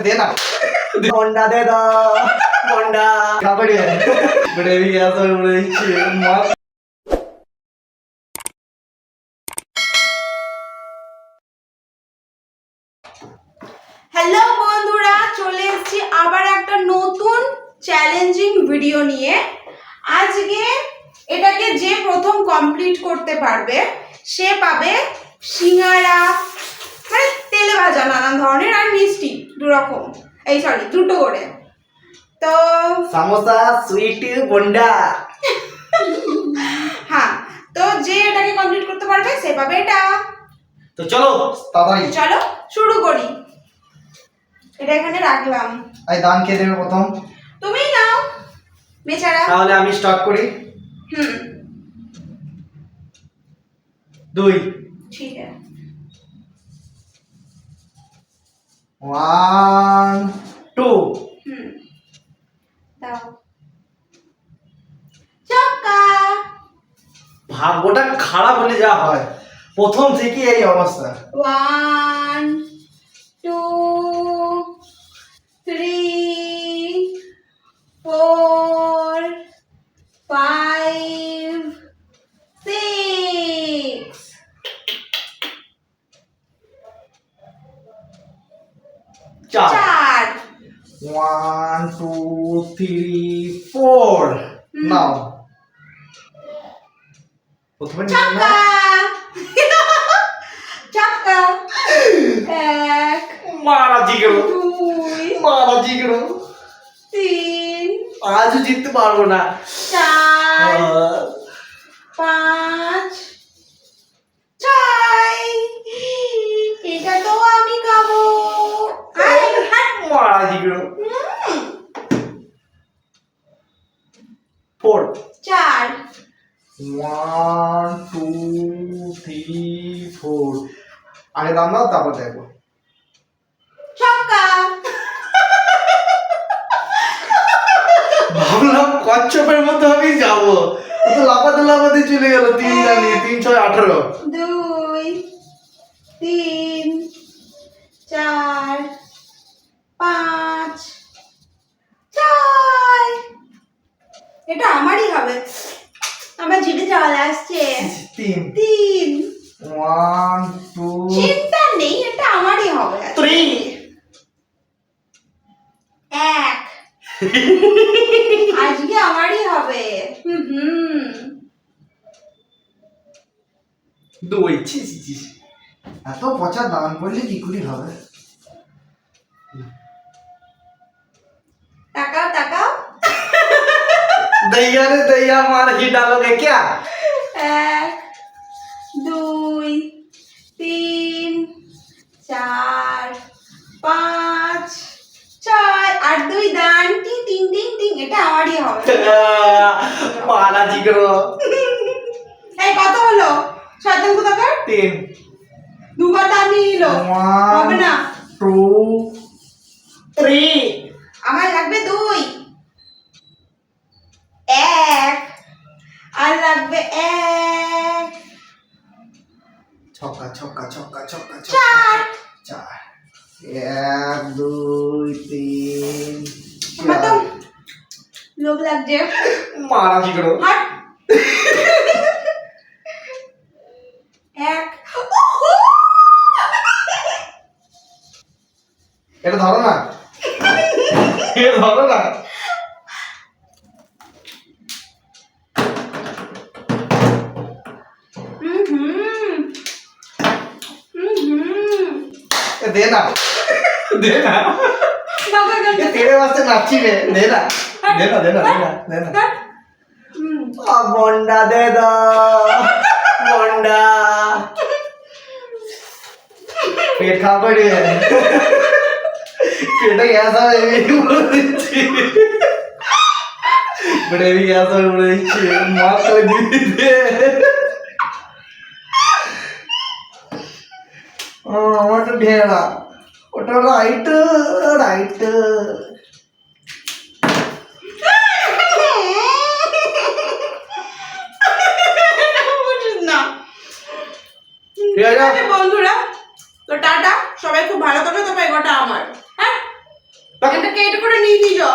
दे ना होंडा दे दो होंडा कबड्डी बड़े भी ऐसा बड़े मार হ্যালো বন্ধুরা, চলে এসেছি আবার একটা নতুন চ্যালেঞ্জিং ভিডিও নিয়ে। আজকে এটাকে যে প্রথম কমপ্লিট করতে পারবে সে পাবে সিঙ্গারা, মানে তেলে ভাজা নানান ধরনের আর মিষ্টি দুটো করে। তো समोसा स्वीट बोंडा হ্যাঁ, তো যে এটাকে কমপ্লিট করতে পারবে সে পাবে এটা। তো চলো তাড়াতাড়ি চলো শুরু করি। এটা এখানে রাখলাম। আই দান কে দেবে প্রথম? তুমি নাও বেচারা। তাহলে আমি স্টার্ট করি। দুই ঠিক আছে। 1 2 দাও চক্কা। ভাগ্যটা খারাপ হলে যা হয়, প্রথম থেকে এই অবস্থা। 1 2 3 4 5 6 চার 4 1 2 3 4 নাও প্রথমে চক্কা চক্কা। 1 মারা জিগড়ো 2 মারা জিগড়ো 3 আজও জিততে পারবো না। 4 5 6 এটা তো আমি খাবো। মারা জিগড়ো 4 4 1 2 3 4 আগে দাম দাও তারপর দেখো। চক্কা। ভাবলাম কচ্ছপের মতো আমি যাবো, তো লাফাতে লাফাতে চলে গেল। 3 জানি 3 6 18 2 3 4 5 6 এটা আমারই হবে। আমার জিভে জল আসছে। 3 3 1 2 চিন্তা নেই, এটা আমারই হবে। 3 1 আজকে আমারই হবে। 2 ছি ছি ছি এত পচা দাম পড়লে কি করে হবে? তাকাও তাকাও। दैया रे दैया मार ही डालोगे क्या? 1 2 3 4 5 6 আর 2 দান। টিং টিং টিং টিং এটা আমারই হবে। मारा जिगरो এই কত হলো? শয়তান কোথাকার 3 দুবার দান নিয়ে নিল। হবে না। 2 3 আমার লাগবে 2 1 আর লাগবে 1 ছক্কা ছক্কা ছক্কা ছক্কা 4 4 1 2 3 আমার তো লোভ লাগছে। मारा जिगरो হাট 1 এটা ধরো না এটা ধরো না दे ना दे ना ये तेरे वास्ते नाची रे दे ना दे ना दे ना दे ना दे ना बोंडा दे दो बोंडा पेट खा पड़ी है पेट कैसा है बड़े भी कैसा बड़े मार तो दी दे আমার তো ঢেরা ওটা রাইট রাইট না। ঠিক আছে বন্ধুরা, তো টাটা। সবাই খুব ভালো থাকো। তবে এগোটা আমার। হ্যাঁ। এটাকে এটা করে নিয়ে যা